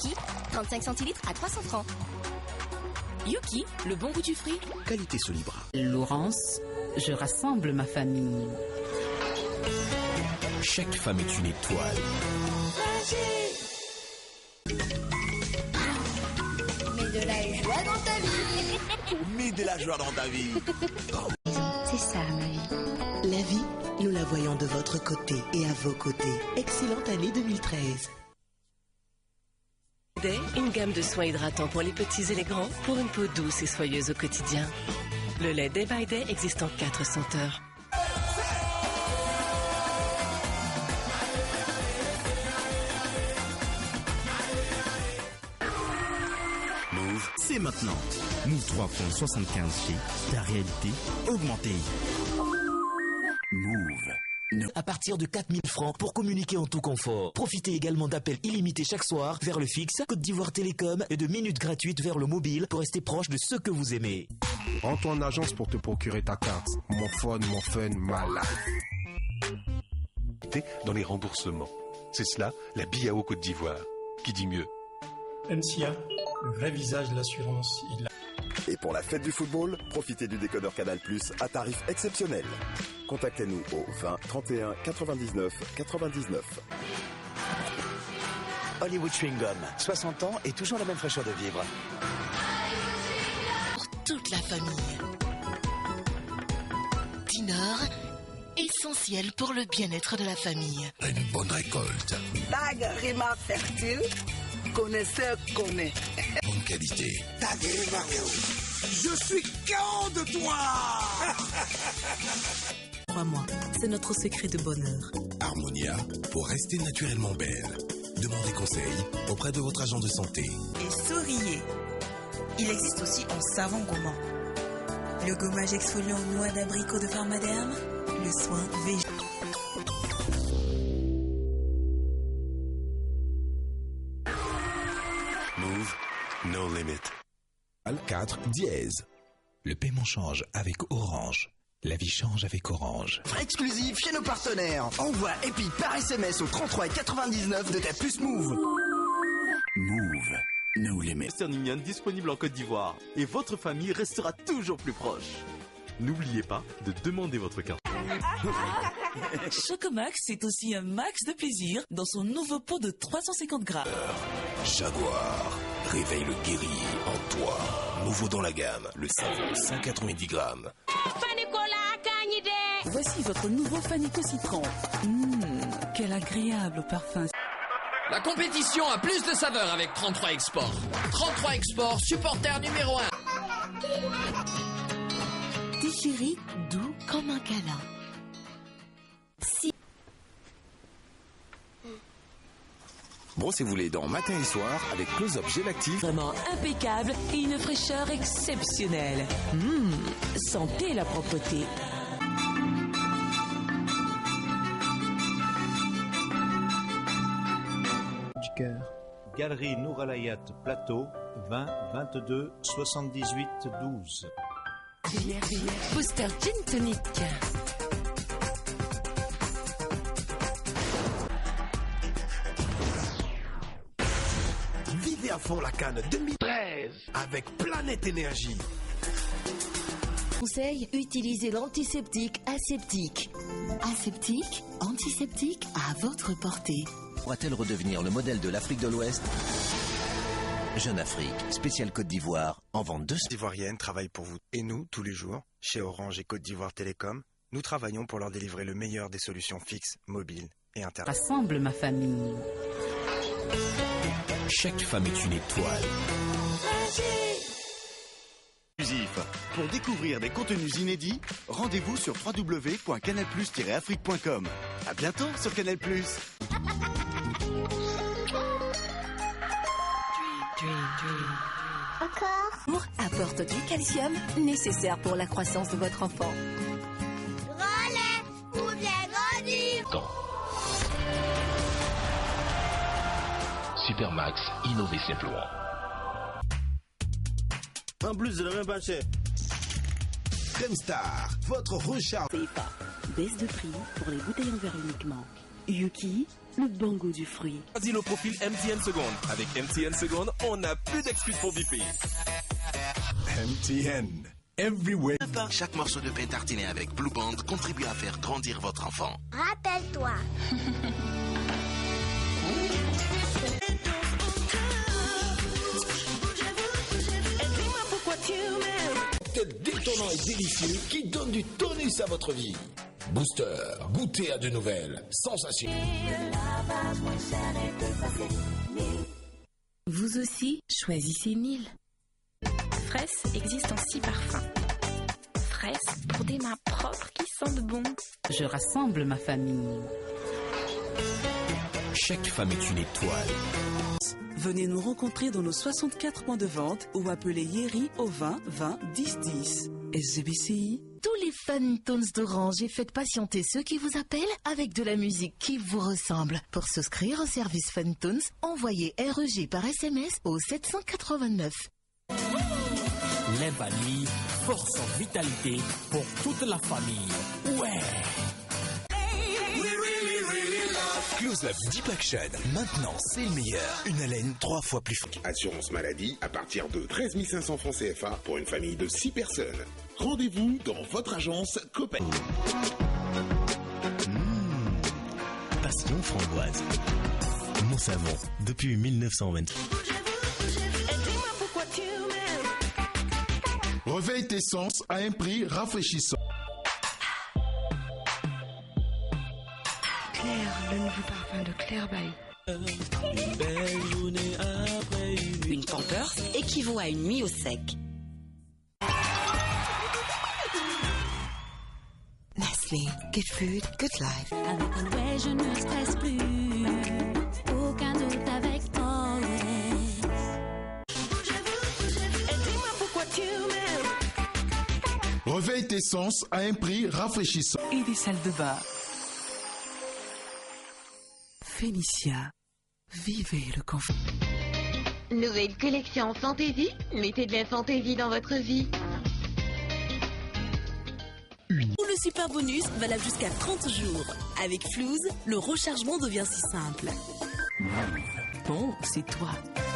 Yuki, 35 centilitres à 300 francs. Yuki, le bon goût du fruit. Qualité Solibra. Laurence, je rassemble ma famille. Chaque femme est une étoile. Mets de la joie dans ta vie. Mets de la joie dans ta vie. C'est ça, ma vie. La vie, nous la voyons de votre côté et à vos côtés. Excellente année 2013. Day, une gamme de soins hydratants pour les petits et les grands, pour une peau douce et soyeuse au quotidien. Le lait Day by Day existe en 4 senteurs. Move, c'est maintenant. Move 3.75G, ta réalité augmentée. Move. À partir de 4000 francs pour communiquer en tout confort. Profitez également d'appels illimités chaque soir vers le fixe, Côte d'Ivoire Télécom et de minutes gratuites vers le mobile pour rester proche de ceux que vous aimez. Rends-toi en agence pour te procurer ta carte. Mon fun, my life. Dans les remboursements. C'est cela, la BIAO Côte d'Ivoire. Qui dit mieux? MCA, le vrai visage de l'assurance et de la... Et pour la fête du football, profitez du décodeur Canal+ à tarif exceptionnel. Contactez-nous au 20 31 99 99. Hollywood Chewing Gum, 60 ans et toujours la même fraîcheur de vivre. Pour toute la famille. Dinor, essentiel pour le bien-être de la famille. Une bonne récolte. Tag Rima Fertile, connaisseur connaît. Bonne qualité. Tag Rima, je suis KO de toi. Crois-moi, c'est notre secret de bonheur. Harmonia, pour rester naturellement belle. Demandez conseil auprès de votre agent de santé. Et souriez. Il existe aussi en savon gommant. Le gommage exfoliant noix d'abricot de Pharmaderm, le soin végétal. Move, no limit. 4 dièse. Le paiement change avec Orange. La vie change avec Orange. Offre exclusive chez nos partenaires. Envoie EPI par SMS au 33,99 de ta puce Move. Move, no limit. Western Union disponible en Côte d'Ivoire. Et votre famille restera toujours plus proche. N'oubliez pas de demander votre carte. Chocomax, c'est aussi un max de plaisir dans son nouveau pot de 350 grammes. Jaguar, réveille le guerrier en toi. Nouveau dans la gamme, le savon 190 grammes. Voici votre nouveau Fanico Citron. Quel agréable parfum. La compétition a plus de saveur avec 33 Export. 33 Export, supporter numéro 1. Tes chéris, doux comme un câlin. Brossez-vous les dents matin et soir avec Close-Up Gel Active. Vraiment impeccable et une fraîcheur exceptionnelle. Sentez la propreté. Du cœur. Galerie Nouralayat Plateau, 20 22 78 12. Booster Gin Tonic. Vivez à fond la canne 2013 avec Planète Énergie. Conseil, utilisez l'antiseptique aseptique. Aseptique, antiseptique à votre portée. Pourra-t-elle redevenir le modèle de l'Afrique de l'Ouest? Jeune Afrique, spéciale Côte d'Ivoire, en vente de... Ivoirienne travaille pour vous. Et nous, tous les jours, chez Orange et Côte d'Ivoire Télécom, nous travaillons pour leur délivrer le meilleur des solutions fixes, mobiles et internet. Rassemble ma famille. Chaque femme est une étoile. Pour découvrir des contenus inédits, rendez-vous sur www.canalplus-afrique.com. À bientôt sur Canal+. Encore. Pour apporte du calcium nécessaire pour la croissance de votre enfant. Relais, ou bien grandir. Supermax, innover simplement. En plus, je ne même pas cher. Crème Star, votre recharge. CFA, baisse de prix pour les bouteilles en verre uniquement. Yuki, le bango du fruit. Choisis le profil MTN Seconde. Avec MTN Seconde, on n'a plus d'excuses pour biffer. MTN. Everywhere. Chaque morceau de pain tartiné avec Blue Band contribue à faire grandir votre enfant. Rappelle-toi. Détonnant et délicieux qui donne du tonus à votre vie. Booster, goûtez à de nouvelles sensations. Vous aussi, choisissez Nil. Fraisse existe en 6 parfums. Fraisse pour des mains propres qui sentent bon. Je rassemble ma famille. Chaque femme est une étoile. Venez nous rencontrer dans nos 64 points de vente ou appelez Yeri au 20 20 10 10. SGBCI. Tous les Funtones d'Orange et faites patienter ceux qui vous appellent avec de la musique qui vous ressemble. Pour souscrire au service Funtones, envoyez REG par SMS au 789. Lève à nuit, force en vitalité pour toute la famille. Ouais! Close Lab Deep Action. Maintenant, c'est le meilleur. Une haleine 3 fois plus forte. Assurance maladie à partir de 13 500 francs CFA pour une famille de 6 personnes. Rendez-vous dans votre agence Copen. Passion framboise. Mon savon, depuis 1920. Réveille tes sens à un prix rafraîchissant. Claire, le nouveau parfum de Claire Bailly. Une Pampers équivaut à une nuit au sec. Nestlé, good food, good life. Avec un ouais, je ne stresse plus. Aucun doute avec Always. Dis-moi pourquoi tu m'aimes. Réveille tes sens à un prix rafraîchissant. Et des salles de bain. Félicia, vivez le confort. Nouvelle collection Fantaisie. Mettez de la fantaisie dans votre vie. Ou le super bonus valable jusqu'à 30 jours. Avec Flouze, le rechargement devient si simple. Bon, c'est toi.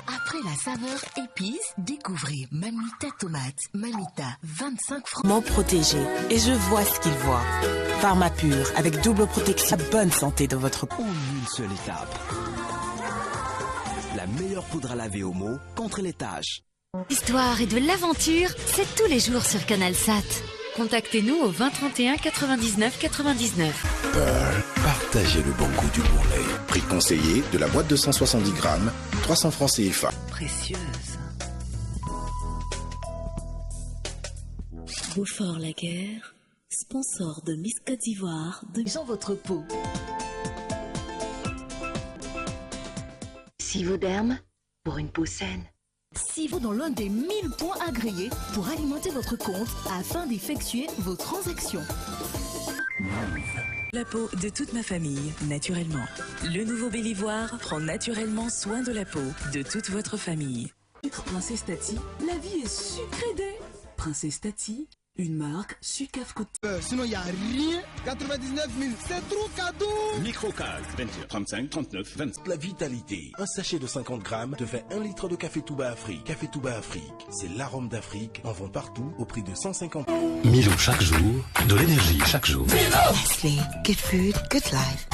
Après la saveur épice, découvrez Mamita tomate. Mamita, 25 francs. M'en protéger. Et je vois ce qu'il voit. Pharmapure, avec double protection. Bonne santé de votre peau. En une seule étape. La meilleure poudre à laver Omo contre les taches. L'histoire et de l'aventure, c'est tous les jours sur CanalSat. Contactez-nous au 20 31 99 99. Partagez le bon goût du Bourlay. Prix conseillé de la boîte de 170 grammes, 300 francs CFA. Précieuse. Beaufort Laguerre, sponsor de Miss Côte d'Ivoire. Dans votre peau. Sivoderm, pour une peau saine. Sivo dans l'un des 1000 points agréés pour alimenter votre compte afin d'effectuer vos transactions. La peau de toute ma famille, naturellement. Le nouveau Bélivoire prend naturellement soin de la peau de toute votre famille. Princesse Tati, la vie est sucrée. Princesse Tati, une marque Sucaf Côte. Sinon, il n'y a rien. 99 000, c'est trop cadeau. Microcal, 21, 35, 39, 20. La vitalité. Un sachet de 50 grammes te fait 1 litre de café Touba Afrique. Café Touba Afrique, c'est l'arôme d'Afrique. En vend partout au prix de 150. Milo chaque jour, de l'énergie chaque jour. Nestlé, good food, good life.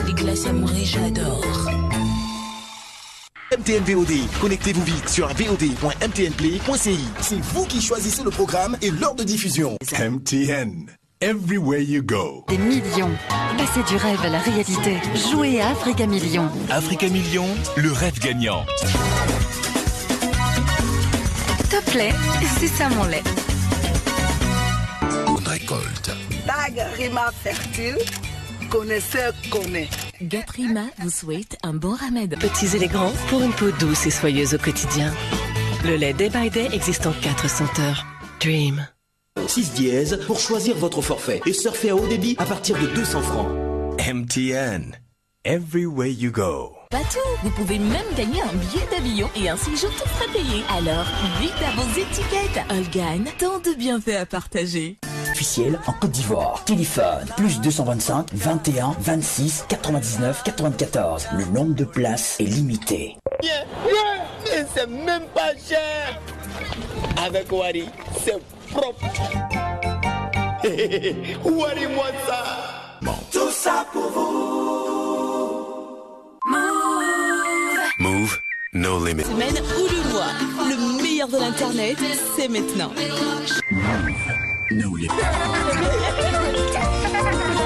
Les glaces amourées, j'adore. MTN VOD, connectez-vous vite sur vod.mtnplay.ci. C'est vous qui choisissez le programme et l'heure de diffusion. MTN, everywhere you go. Des millions. Passez du rêve à la réalité. Jouez à Africa Million. Africa Million, le rêve gagnant. Top lait, c'est ça mon lait. Bonne récolte. Tag Rima Fertile, connaisseur connaît. Gatrima vous souhaite un bon remède. Petits et les grands, pour une peau douce et soyeuse au quotidien. Le lait Day by Day existe en 4 senteurs. Dream. 6 dièse pour choisir votre forfait et surfer à haut débit à partir de 200 francs. MTN, everywhere you go. Pas tout, vous pouvez même gagner un billet d'avion et un séjour tout frais payé. Alors, vite à vos étiquettes. Holgan, tant de bienfaits à partager. officiel en Côte d'Ivoire. Téléphone plus 225 21 26 99 94. Le nombre de places est limité. Mais c'est même pas cher. Avec Wari, c'est propre. Wari, moi ça. Bon. Tout ça pour vous. Move, no limit. Semaine ou le mois, le meilleur de l'internet, c'est maintenant. No limit.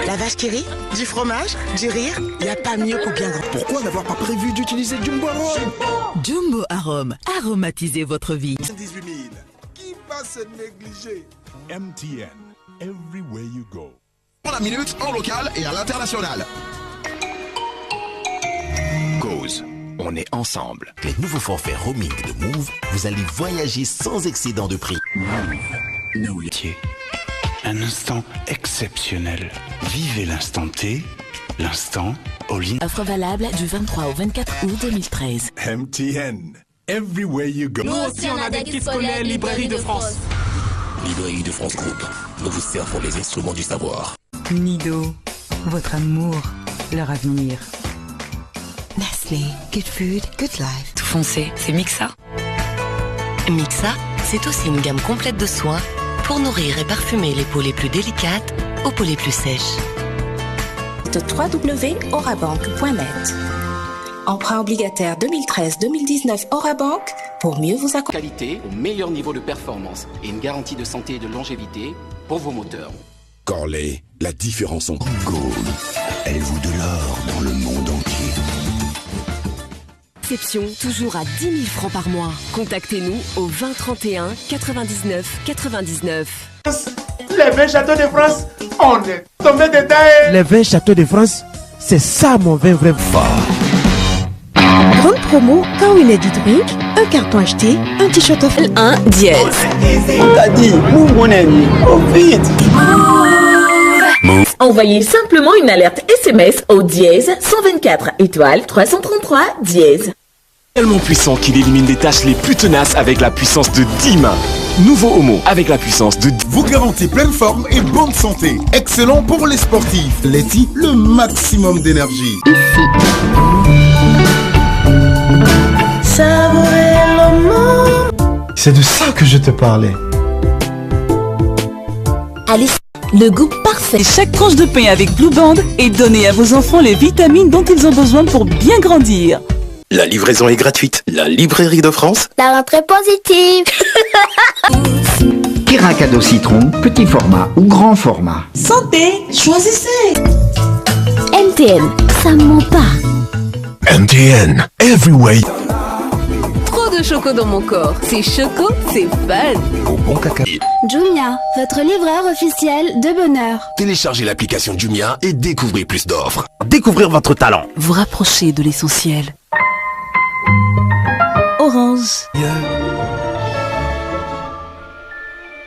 La vache qui rit, du fromage, du rire, y a pas mieux pour bien grand. Pourquoi n'avoir pas prévu d'utiliser Jumbo Arôme? Jumbo Arôme, aromatisez votre vie. 18 000. Qui va se négliger? MTN, everywhere you go. Pour la minute, en local et à l'international. Cause. On est ensemble. Les nouveaux forfaits roaming de Move, vous allez voyager sans excédent de prix. Nous l'étiez. Un instant exceptionnel. Vivez l'instant T, l'instant all-in. Offre valable du 23 au 24 août 2013. MTN, everywhere you go. Nous aussi, on a des kits scolaires Librairie de France. Librairie de France Group. Nous vous servons les instruments du savoir. Nido, votre amour, leur avenir. Nestlé, good food, good life. Tout foncé, c'est Mixa. Mixa, c'est aussi une gamme complète de soins pour nourrir et parfumer les peaux les plus délicates aux peaux les plus sèches. De www.aurabank.net. Emprunt obligataire 2013-2019 Aurabank pour mieux vous accompagner. Qualité au meilleur niveau de performance et une garantie de santé et de longévité pour vos moteurs. Corlay, la différence en Gold. Elle vaut de l'or dans le monde entier. Exception, toujours à 10 000 francs par mois. Contactez-nous au 20 31 99 99. Les 20 châteaux de France, on est tombé dedans. Les 20 châteaux de France, c'est ça mon vin vrai fort. Grande promo, quand Energy Drink, un carton acheté, un t-shirt offert. 1 dièse. On t'a dit, move mon ami, au vite. Envoyez simplement une alerte SMS au dièse 124 étoile 333 dièse. Tellement puissant qu'il élimine les tâches les plus tenaces avec la puissance de 10 mains. Nouveau Homo avec la puissance de 10. Vous garantit pleine forme et bonne santé. Excellent pour les sportifs. Leti, le maximum d'énergie. C'est de ça que je te parlais. Allez, le goût parfait. Chaque tranche de pain avec Blue Band est donnée à vos enfants les vitamines dont ils ont besoin pour bien grandir. La livraison est gratuite. La Librairie de France. La rentrée positive. Kira cadeau citron, petit format ou grand format. Santé, choisissez. MTN, ça me ment pas. MTN, everywhere. Trop de choco dans mon corps. C'est choco, c'est fun. Au bon caca. Jumia, votre livreur officiel de bonheur. Téléchargez l'application Jumia et découvrez plus d'offres. Découvrir votre talent. Vous rapprochez de l'essentiel. Orange.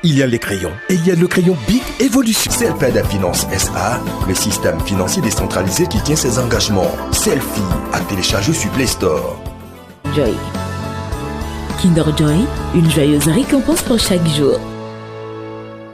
Il y a les crayons et il y a le crayon Big Evolution. Selfed Finance SA, le système financier décentralisé qui tient ses engagements. Selfie à télécharger sur Play Store. Joy. Kinder Joy, une joyeuse récompense pour chaque jour.